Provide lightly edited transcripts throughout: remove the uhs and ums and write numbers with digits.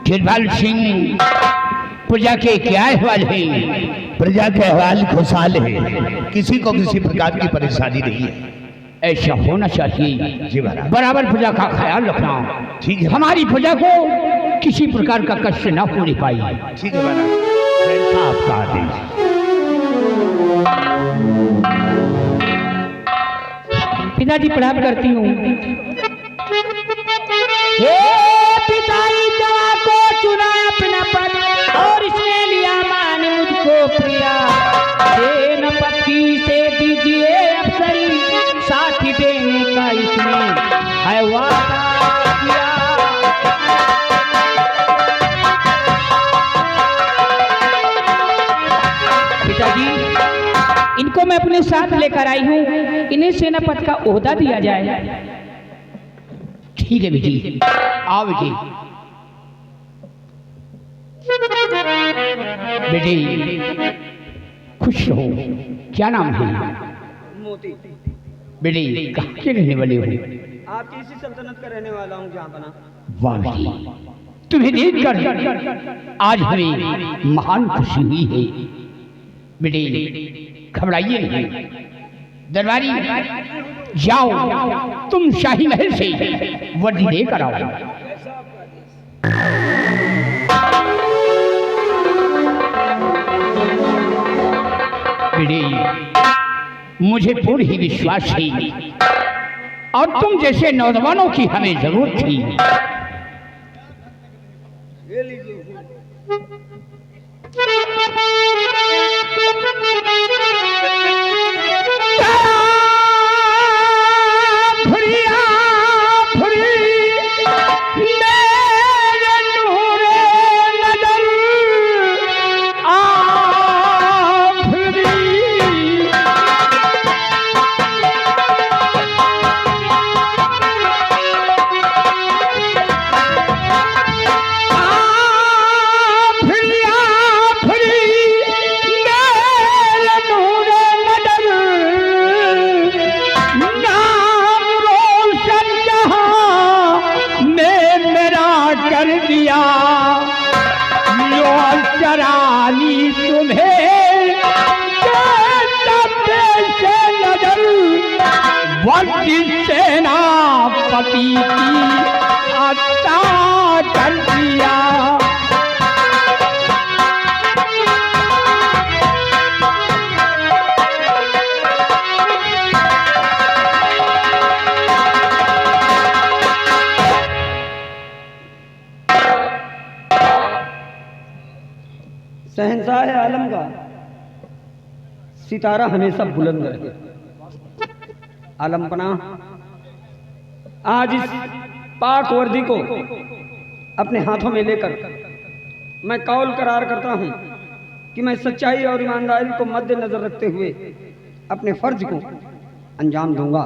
गिरपाल सिंह, प्रजा के क्या अहवाल है? प्रजा के अहवाल खुशहाल है, किसी को किसी प्रकार की परेशानी नहीं है। ऐसा होना चाहिए जी महाराज। बराबर प्रजा का ख्याल रखना। ठीक है। हमारी प्रजा को किसी प्रकार का कष्ट न होने पाए। ठीक है महाराज, जैसा आपका आदेश। पिताजी प्रणाम करती हूँ। हे पिताजी, जवा को चुना अपना पद और इसने लिया मान मुझको प्रिया। देन पति से दीजिए अफसरी, साथी देने का इसने है वादा किया। पिताजी, इनको मैं अपने साथ लेकर आई हूँ, इन्हें सेनापति का ओहदा दिया जाए। ठीक है बेटी, आओ बेटी। बेटी खुश रहो। क्या नाम है? मोती। बेटी कहाँ के रहने वाले हो? आपकी इसी सल्तनत का रहने वाला हूँ जहाँ बना। वाह बेटी, तुम्हें देखकर आज हमें महान खुशी हुई है। बेटी घबराइए नहीं। दरबारी जाओ, तुम शाही महल से वर्दी लेकर आओ। बेटी मुझे पूर्ण ही विश्वास है और तुम जैसे नौजवानों की हमें जरूरत थी। ये लीजिए। सेनापति की हत्या कर दिया। शहंशाह आलम का सितारा हमेशा बुलंद रहे। आलमपना, आज इस पाक वर्दी को अपने हाथों में लेकर मैं कौल करार करता हूं कि मैं सच्चाई और ईमानदारी को मद्देनजर रखते हुए अपने फर्ज को अंजाम दूंगा।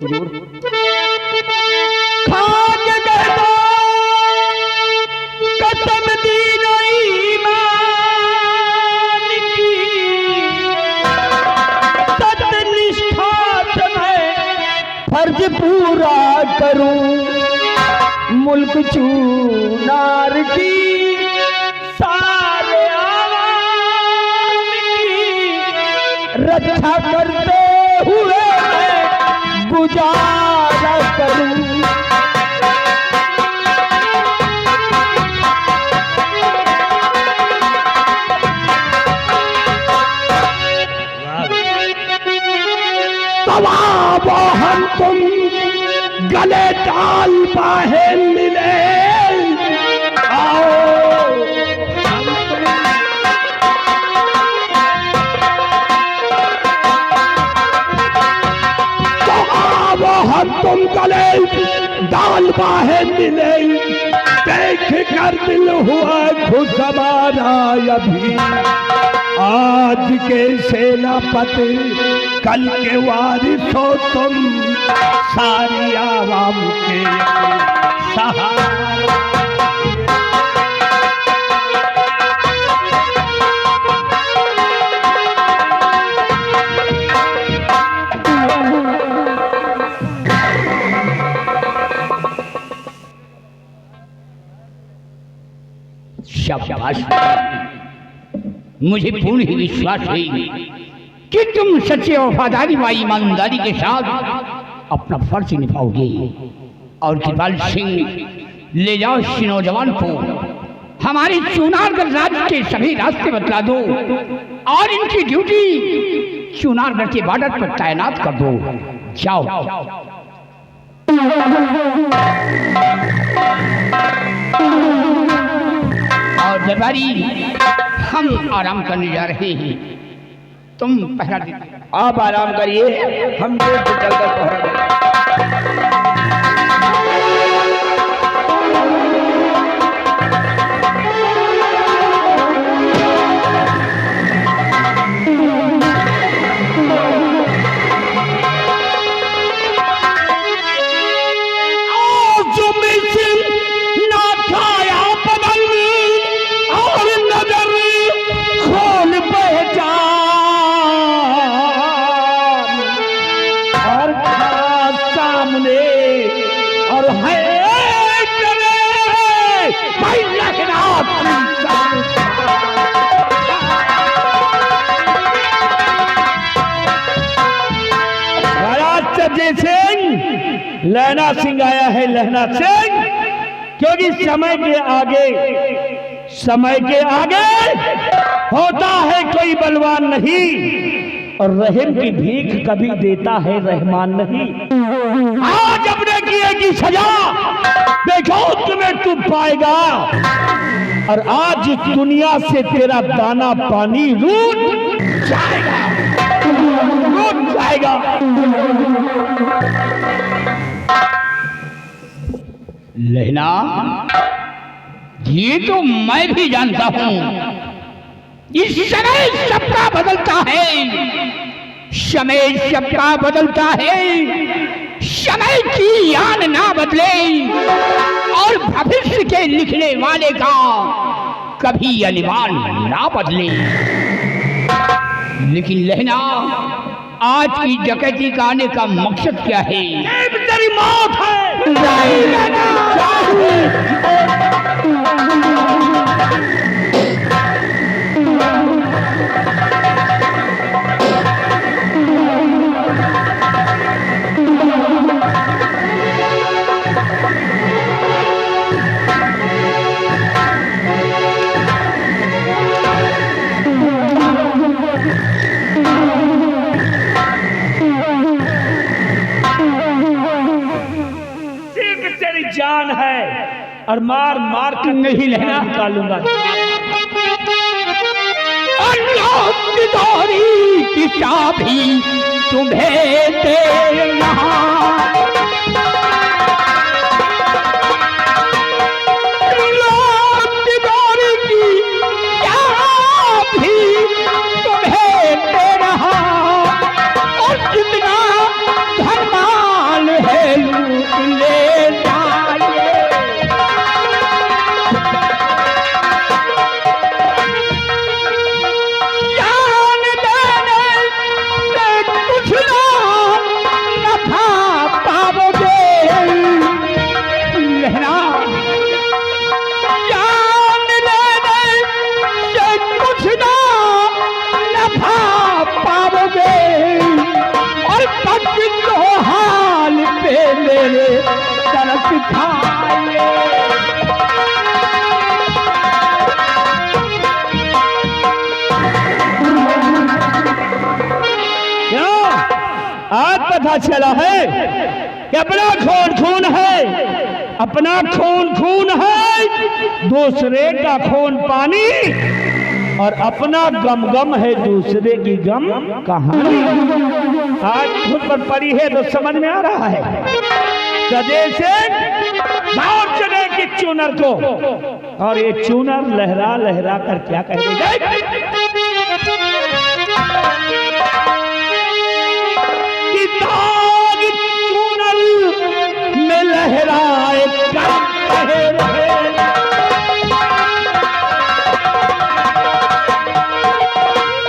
हुजूर, कसम दी फर्ज पूरा करूं, मुल्क चूनार की सारे आवाम की रक्षा करते हुए गुजारा करूं। तवाब हम तुम गले डाल पाहे मिले, आओ तो आओ हम तुम गले डाल पाहे मिले, देख कर दिल हुआ खुद हमारा अभी। आज के सेनापति कल के वारिस हो तुम, सारी आवाम के सहारा। शाबाश। मुझे पूर्ण ही विश्वास है कि तुम सच्चे वफादारी व ईमानदारी के साथ अपना फर्ज निभाओगे। और कृपाल सिंह, ले जाओ इस नौजवान को हमारे चुनारगढ़ राज्य के सभी रास्ते बतला दो और इनकी ड्यूटी चुनारगढ़ के बॉर्डर पर तैनात कर दो। जाओ। और दरबारी, हम आराम करने जा रहे हैं, तुम पहरा दे। आप आराम करिए, हम देर से चलकर पहरा देंगे। लहना सिंह आया है, लहना सिंह, क्योंकि समय के आगे होता है कोई बलवान नहीं, और रहम की भीख कभी देता है रहमान नहीं। आज अपने किए की सजा देखो तुम्हें तू पाएगा, और आज दुनिया से तेरा दाना पानी रूठ जाएगा। लहना, ये तो मैं भी जानता हूं, इस समय सबका बदलता है, समय सबका बदलता है, समय की यान ना बदले और भविष्य के लिखने वाले का कभी अनिवार्य ना बदले। लेकिन लहना, आज की डकैती का आने का मकसद क्या है? तेरी मौत है। जान है और मार मार कर नहीं लेना निकालूंगा। की चाबी तुम्हें देना, और जितना धर्माल है लूट ले आज पता चला है कि अपना खून खून है, अपना खून खून है, दूसरे का खून पानी, और अपना गम गम है, दूसरे की गम कहानी। आज खुद पर पड़ी है तो समझ में आ रहा है। सजे से बाहर चले कि चूनर को, और ये चूनर लहरा लहरा कर क्या कहेगा कि दाग चूनर में लहराए कहे रहे।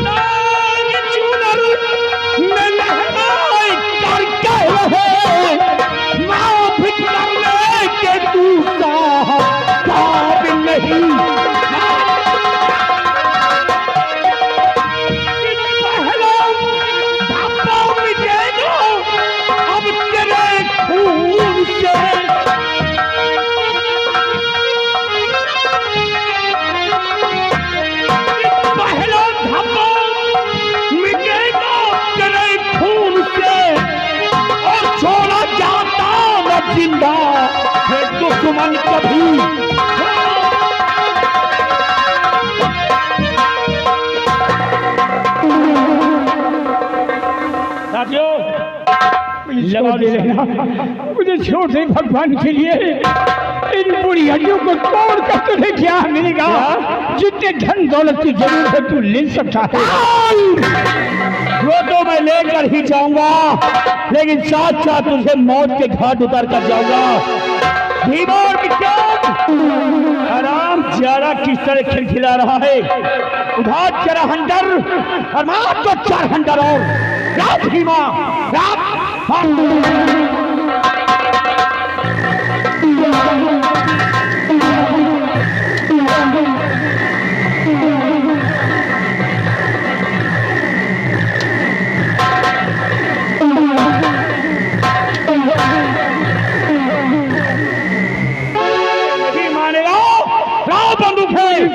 दाग चूनर में लहराए कर कहे रहे, माफ करने के दूसरा काबिल नहीं। जिंदा है दुश्मन कभी। साथियों लगा दे लेना, मुझे छोड़ दे भगवान के लिए। इन बुरी हड्डियों को तोड़ कर तुझे क्या मिलेगा? जितने धन दौलत की जरूरत है तू ले सकता है। वो तो मैं लेकर ही जाऊंगा, लेकिन साथ साथ तुझे मौत के घाट उतर कर जाऊंगा। भीमा और विक्रम आराम ज्यादा किस तरह खिलखिला रहा है। उधार चरा हंटर और मार तो 4 हंटर और रात भीमा रात।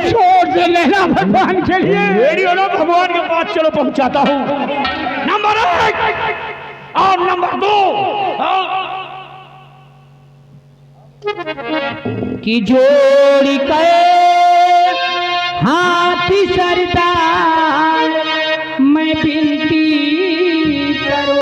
छोड़ दे लेना भगवान के लिए। रेडियो लो, भगवान के पास चलो, पहुंचाता हूँ। नंबर 1 और नंबर 2 की जोड़ी के हाथी सरदार मैं विनती करो।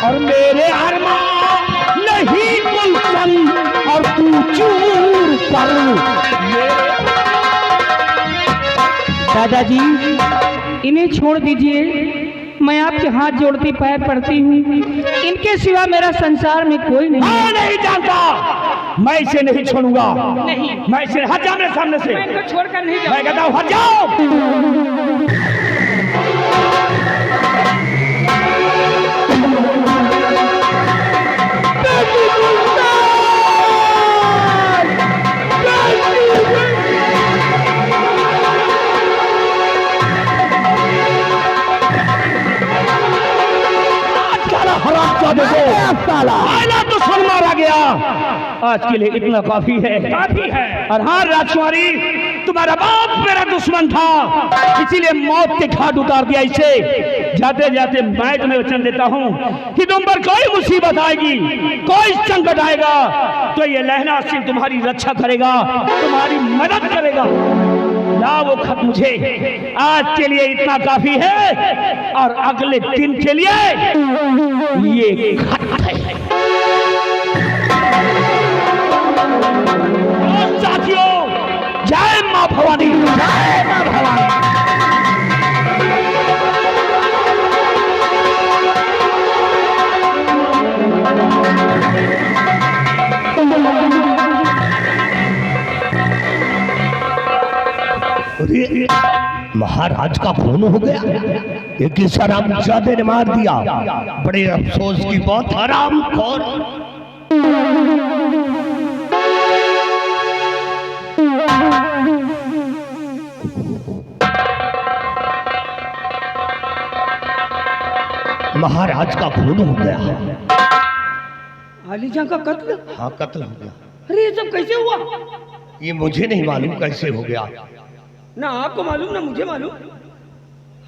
और मेरे अरमान नहीं गुलशन और तू चूर कर। दादाजी इन्हें छोड़ दीजिए, मैं आपके हाथ जोड़ती पैर पड़ती हूँ। इनके सिवा मेरा संसार में कोई नहीं है। नहीं जानता, मैं इसे नहीं छोड़ूंगा। नहीं, मैं इसे हट जा मेरे सामने से। मैं इनको छोड़कर नहीं मैं जाऊंगा। कहता हूँ हट जाओ। दुश्मन मारा गया। आज के लिए इतना काफी है, काफी है। और हाँ राजकुमारी, तुम्हारा बाप मेरा दुश्मन था, इसीलिए मौत के घाट उतार दिया इसे। जाते जाते मैं तुम्हें वचन देता हूँ कि तुम पर कोई मुसीबत आएगी, कोई संकट आएगा तो ये लहना सिंह तुम्हारी रक्षा करेगा, तुम्हारी मदद करेगा। ना वो खत मुझे आज के लिए इतना काफी है, और अगले दिन के लिए ये खत है। साथियों, जय मां भवानी, जय मां भवानी। महाराज का खून हो गया, एक हरामजादे ने मार दिया। बड़े अफसोस की बात, हरामखोर। महाराज का खून हो गया। आलीजा का कत्ल? हाँ, कत्ल हो गया। अरे ये सब कैसे हुआ? ये मुझे नहीं मालूम कैसे हो गया। ना आपको मालूम ना मुझे मालूम।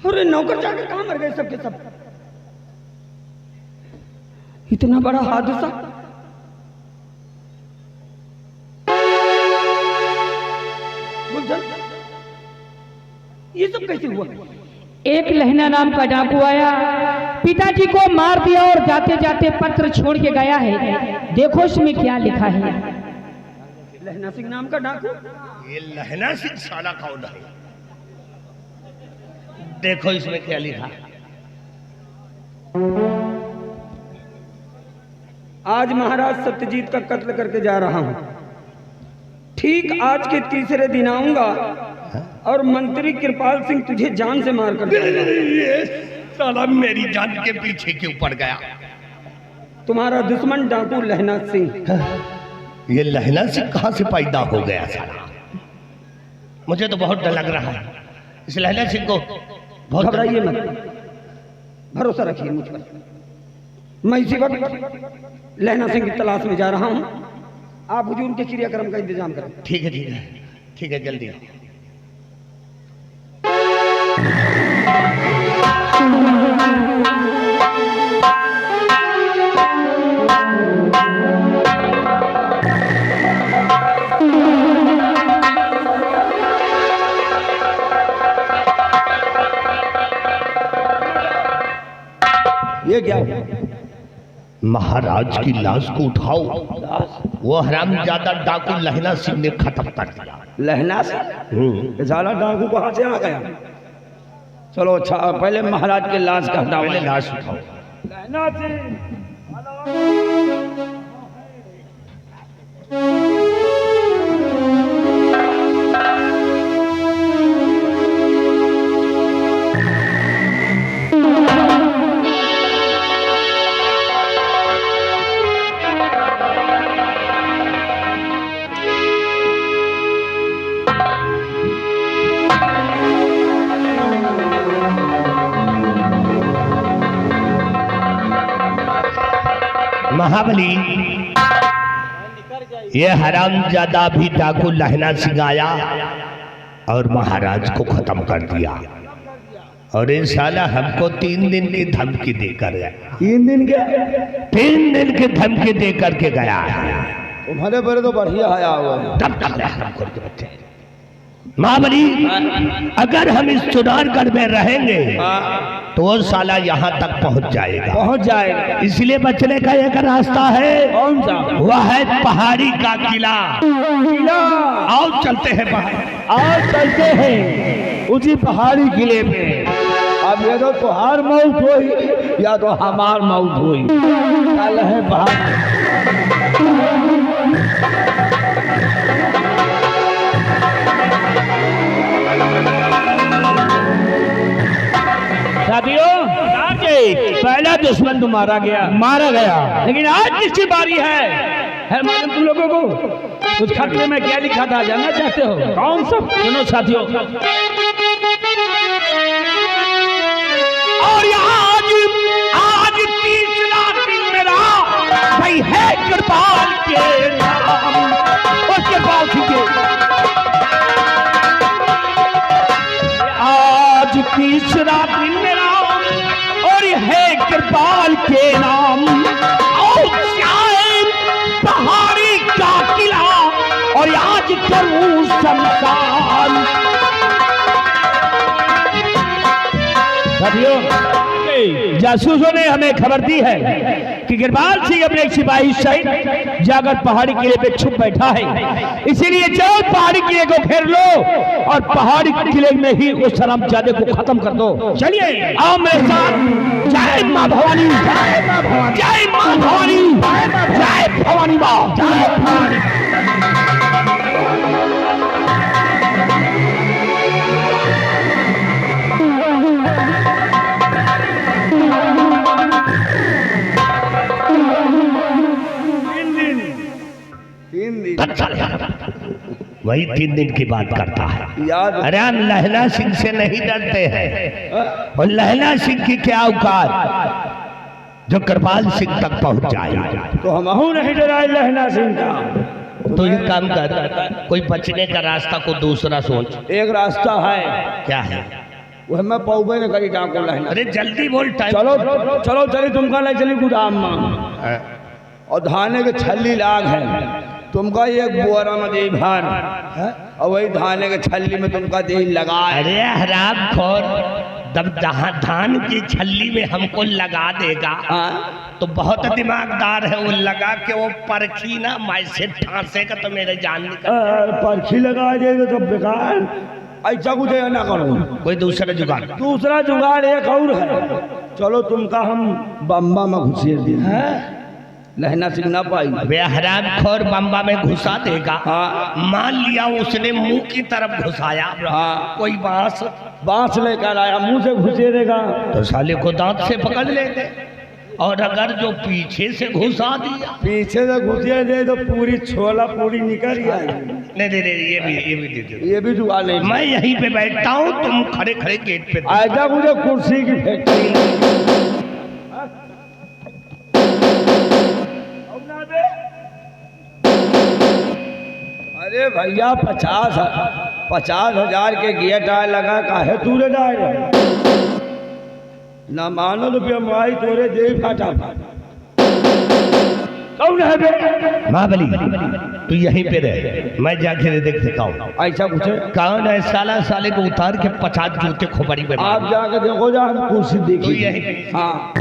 अरे नौकर जाकर कहाँ मर गए सबके सब? इतना बड़ा हादसा। गुलशन, ये सब कैसे हुआ? एक लहना नाम का डाकू आया, पिताजी को मार दिया और जाते जाते पत्र छोड़ के गया है। देखो इसमें क्या लिखा है। लहना सिंह नाम का डाकू? ये लहना सिंह साला कौन है? देखो इसमें क्या लिखा। आज महाराज सत्यजीत का कत्ल करके जा रहा हूं। ठीक आज के तीसरे दिन आऊंगा और मंत्री कृपाल सिंह तुझे जान से मार कर देगा। ये साला मेरी जान के पीछे क्यों पड़ गया? तुम्हारा दुश्मन डाकू लहना सिंह। ये लहना सिंह कहां से पैदा हो गया साला? मुझे तो बहुत डर लग रहा है इस लहना सिंह को। बहुत घबराइए मत, भरोसा रखिए मुझ पर। मैं इसी वक्त लहना सिंह की तलाश में जा रहा हूं। आप हुजूर के क्रियाक्रम का इंतजाम करें। ठीक है, ठीक है, ठीक है, जल्दी। ये क्या? महाराज की लाश को उठाओ। वो हरामजादा डाकू लहना सिंह ने खत्म कर दिया। लहना सिंह? साला डाकू कहां से आ गया? चलो अच्छा, पहले महाराज के लाश का हटाओ। पहले लाश उठाओ। लहना सिंह महाबली, ये हरामजादा भी डाकू लहना सिंह आया और महाराज को खत्म कर दिया। और ये साला हमको 3 दिन की धमकी देकर गया। 3 दिन के? 3 दिन की धमकी देकर के गया है। तुम्हारे पर तो बढ़िया आया हुआ। तब तक हरामखोर के बच्चे। महाबली, अगर हम इस चुनारगढ़ में रहेंगे तो वो साला यहाँ तक पहुँच जाएगा। इसलिए बचने का एक रास्ता है। कौन सा? वह है पहाड़ी का किला। आओ चलते हैं बाहर। आज चलते हैं उसी पहाड़ी किले पे। अब ये तो तुहार मौत हुई या तो हमार मौत हुई। चल है बाहर। साथियों, पहला दुश्मन तो मारा गया, लेकिन आज किसकी बारी है मालूम तुम लोगों को? उस खतरे में क्या लिखा था, जानना चाहते हो? कौन सा? सुनो साथियों, और आज तीसरा दिन मेरा भाई है कृपाल के नाम। उसके पास आज तीसरा दिन मेरा और है कृपाल के नाम। और चाहे पहाड़ी का किला और आज करूं शमशान। साथियों, जासूसों ने हमें खबर दी है कि कृपाल सिंह अपने एक सिपाही सहित जाकर पहाड़ी किले पे छुप बैठा है। इसीलिए जाओ पहाड़ी किले को घेर लो और पहाड़ी किले में ही उस हरामजादे को खत्म कर दो। चलिए आओ मेरे साथ। जय मां भवानी, जय मां भवानी, जय मां भवानी, जय भवानी मां, जय भवानी। वही 3 दिन की बात करता है। अरे हम लहना सिंह से नहीं डरते हैं। और लहना सिंह की क्या औकात? जो कृपाल सिंह तक पहुंच जाए। तो हम नहीं डराए लहना सिंह का। तो ये काम कर, कोई बचने का रास्ता को दूसरा सोच। एक रास्ता है। क्या है? वह मैं पौबे ने करी को लहना। अरे जल्दी बोल, टाइम। चलो चलो चली तुमका ले चली गुदाम में और धाने के छल्ली लाग है तुमका एक बुआरा में दे भार और वही धाने के छल्ली में तुमका दे लगा। अरे हराम खोर, जब धान की छल्ली में हमको लगा देगा तो बहुत दिमागदार है, वो लगा के वो परखी ना मैसे ठांसेगा तो मेरे जान निकल। परखी लगा देगा तो बेकार, ऐसा कुछ ना करो। कोई दूसरा जुगाड़। दूसरा जुगाड़ एक और है। चलो तुमका हम बम्बा में घुसेर दे, लहना सिंह ना पाई। वे हराम खोर बम्बा में घुसा देगा। मान लिया उसने मुंह की तरफ घुसाया, कोई बांस लेकर आया मुंह से घुसेरेगा तो साले को दांत से पकड़ लेंगे। और अगर जो पीछे से घुसा दिया, पीछे से घुसिया दे तो पूरी छोला पूरी निकल गया। नहीं ये भी दे दो। ये भी जुगाड़ नहीं। मैं यहीं पे बैठता हूँ, तुम खड़े खड़े गेट पे। आजा मुझे कुर्सी की फैक्ट्री। अरे भैया 50,000 के गेट आए लगा काहे तूरे डाय ना मानो रुपया माई तोरे दे फाटा। कौन है बे? महाबली तू यहीं पे रहे, मैं जाके देख सकता हूँ। ऐसा कुछ है? कौन है? साले को उतार के 50 जूते खोपड़ी में। आप जाकर देखो, जा हम कुर्सी तू देखी। यहीं। हाँ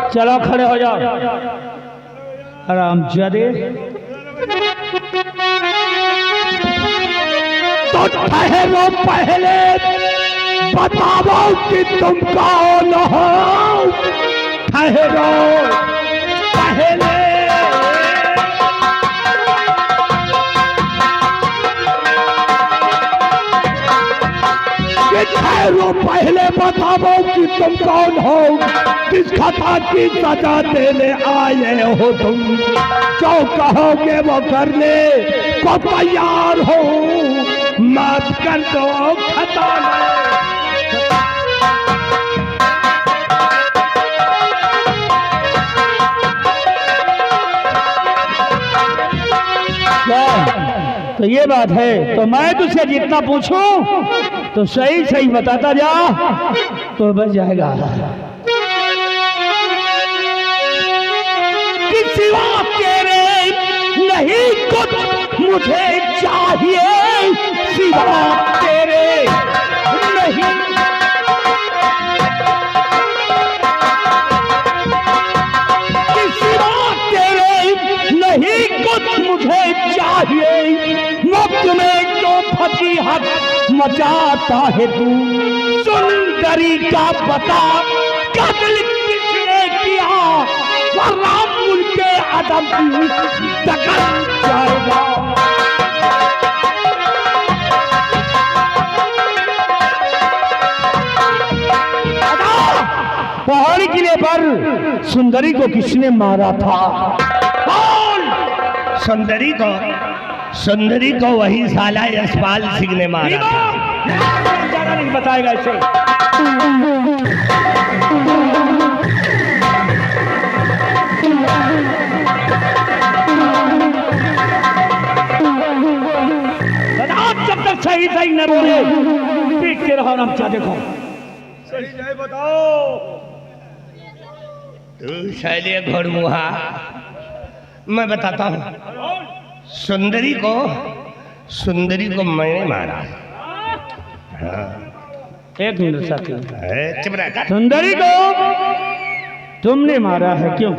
चलो खड़े हो जाओ आराम जादे। तो ठहरो, पहले बताओ कि तुम कौन हो। ठहरो पहले। ठहरो पहले बताओ कि तुम कौन हो, किस खता की सजा देने आए हो तुम। जो कहोगे वो करने को तैयार हो, माफ कर दो खता। तो ये बात है, तो मैं तुझसे जितना पूछूं तो सही सही बताता जा तो बच जाएगा। कि सिवा तेरे नहीं कुछ मुझे चाहिए, सिवा तेरे नहीं। कि सिवा तेरे नहीं कुछ मुझे चाहिए, मुफ्त में जो फकीहत मचाता है तू। सुंदरी का बता कत्ल किसने किया, वरना उनके अदब की दखल जाएगा। पहाड़ी किले पर सुंदरी को किसने मारा था? कौन? सुंदरी को? सुंदरी को वही साला यशपाल सिंह ने मारा था। ज्यादा नहीं बताएगा इसे। जब तक सही सही न बोले पीटते रहो ना। क्या देखो सही सही बताओ। तू शैले घोड़मुहा, मैं बताता हूँ। सुंदरी को मैंने मारा। हाँ। एक मिनट साथी, चुप रह। सुंदरी को तुमने मारा है, क्यों?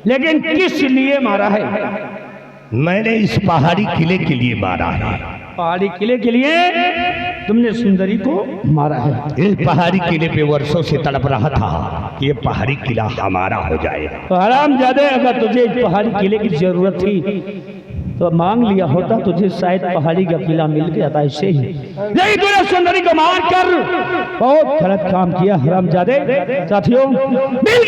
लेकिन किस लिए मारा है? मैंने इस पहाड़ी किले के लिए मारा है। पहाड़ी किले के लिए तुमने सुंदरी को मारा है? इस पहाड़ी किले पे वर्षों से तड़प रहा था कि ये पहाड़ी किला हमारा हो जाए। तो हरामजादे, अगर तुझे इस पहाड़ी किले की जरूरत थी तो मांग लिया होता, तुझे शायद पहाड़ी का किला मिल गया था। ऐसे ही नहीं, तूने सुंदरी को मार कर बहुत गलत काम किया हरामजादे। साथियों, मिल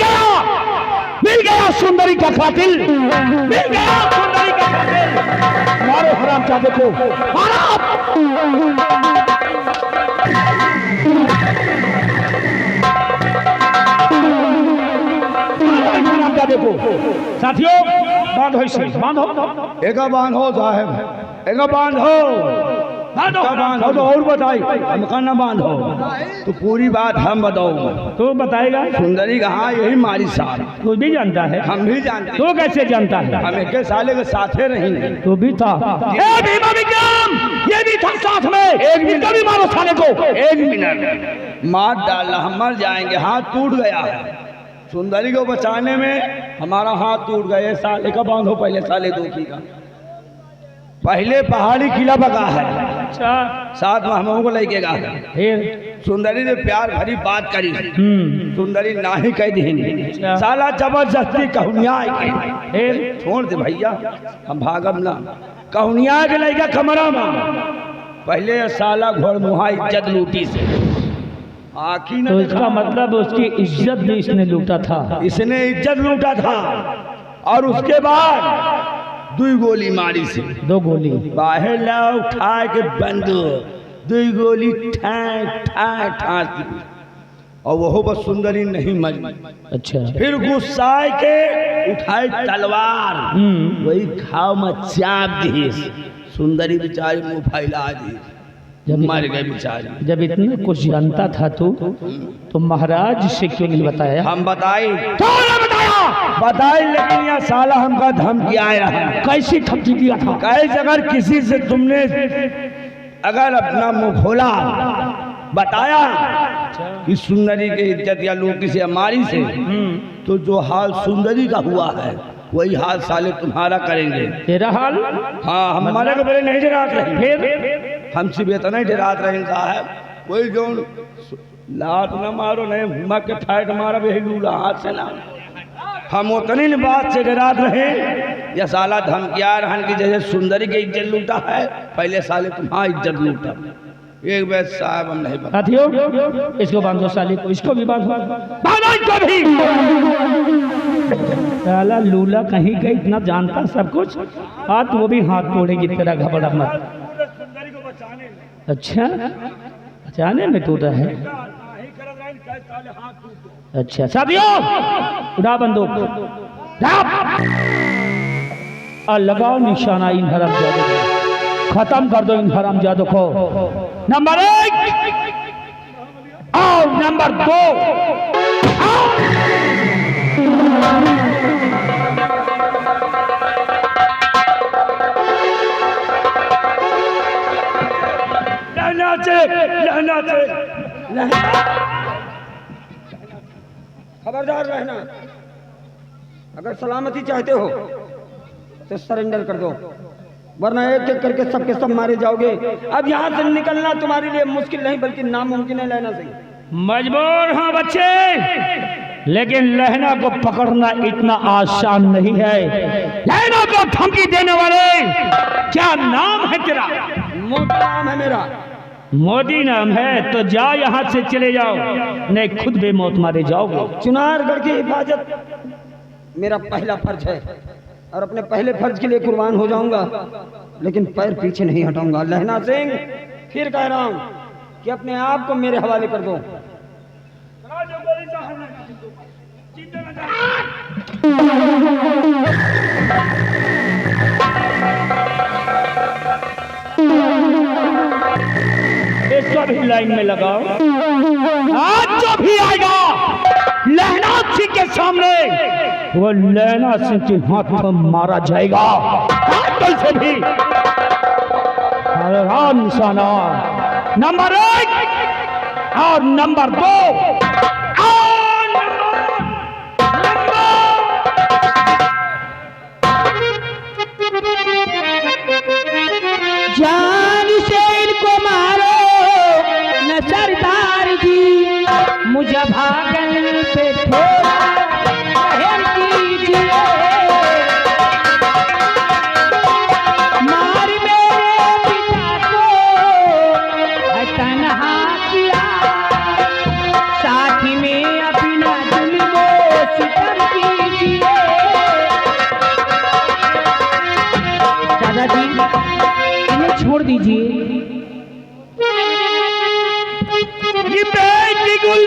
गया सुंदरी का कातिल, मिल गया सुंदरी का कातिल। मारो हरामजादे को, मारो। देखो साथियों, बांधो इसे, बांधो। एक बांधो साहब, एक बांधो, बांधो तो और बताई। हम कहना बांधो तो पूरी बात हम बताऊंगा। तू बताएगा? सुंदरी का हाँ यही मारी साहब। तू भी जानता है? हम भी जानते। तू कैसे जानता है? हम एक साले के साथे रहेंगे। तू भी था? ये भी था साथ में। एक मिनट भी मारो साले को। एक मिनट मार डालना, हम मर जाएंगे। हाथ टूट गया है। सुंदरी को बचाने में हमारा हाथ टूट गए। साले का बांधो पहले, साले दोखी का। पहले पहाड़ी किला बगा है। अच्छा। साथ में हम को लेके गया। सुंदरी ने प्यार भरी बात करी। सुंदरी ना ही कह दी। साला जबरदस्ती कहनिया छोड़ दे भैया, हम भागम ना। कहनिया के लेके कमरा में पहले साला घोड़मुहा इज्जत लूटी से। तो इसका मतलब उसकी इज्जत भी इसने लूटा था। इसने इज्जत लूटा था और उसके बाद 2 गोली मारी से। 2 गोली बाहर ला उठा के बंदूक, 2 गोली ठास दी और वो बस सुंदरी नहीं मरी। अच्छा। फिर गुस्साए के उठाए तलवार, वही घाव में चाप दी। सुंदरी बेचारी मुंह फैला दी, मर गए बेचारी। जब इतना कुछ जानता था तो महाराज से क्यों नहीं बताया? हम बताए, बताए, लेकिन यह साला हमका धमकी आया है। कैसी धमकी दिया था? कैसे? अगर किसी से तुमने अगर अपना मुंह खोला, बताया कि सुंदरी की इज्जत या लोग से हमारी से, तो जो हाल सुंदरी का हुआ है वही हाल साले तुम्हारा करेंगे। तेरा हाल? हाँ, हमारे को बड़े नहीं डरात रहे। फिर हमसे बेतना ही डरात रहे साहब। वही जो लात न मारो, नहीं घुमा के ठाट मारा लूला हाथ से ना। हम उतनी बात से डरात रहे। या साला धमकिया रहन की जैसे सुंदरी की इज्जत लूटा है, पहले साले तुम्हारा इज्जत लूटा। एक बार साहब हम नहीं बता। साथियों, इसको बांधो साले को, इसको भी बांधो, बांधो भी। साला लूला कहीं का इतना जानता सब कुछ, हाथ वो भी हाथ तोड़ेगी तेरा, घबरा मत। अच्छा, बचाने में टूटा है। अच्छा साथियों, उठा बंदूक और लगाओ निशाना इन हरामजादों को। खत्म कर दो इन हरामजादों को। नंबर 1 और नंबर 2 खबरदार रहना। अगर सलामती चाहते हो तो सरेंडर कर दो, वरना एक एक करके सबके सब मारे जाओगे। अब यहाँ से निकलना तुम्हारे लिए मुश्किल नहीं बल्कि नामुमकिन है। लेना सही मजबूर हाँ बच्चे, लेकिन लहना को पकड़ना इतना आसान नहीं है। लहना को धमकी देने वाले, क्या नाम है तेरा? मोदी नाम है मेरा। मोदी नाम है तो जा यहाँ से चले जाओ, नहीं खुद भी मौत मारे जाओगे। चुनारगढ़ की हिफाजत मेरा पहला फर्ज है। और अपने पहले फर्ज के लिए कुर्बान हो जाऊंगा, लेकिन पैर पीछे नहीं हटाऊंगा। लहना सिंह, फिर कह रहा हूं कि अपने आप को मेरे हवाले कर दो। इसको भी लाइन में लगाओ। आज जो भी आएगा लहना सिंह के सामने, वो लहना सिंह के हाथ में मारा जाएगा। कल से भी निशाना नंबर 1 और नंबर 2 जान से इनको मारो न सरदार जी, मुझे भागल पे थोड़ा रहम कीजिए। मार मेरे पिता को है तन्हा किया, साथ में अपना जुल्मो सितम कीजिए। दादाजी छोड़ दीजिए,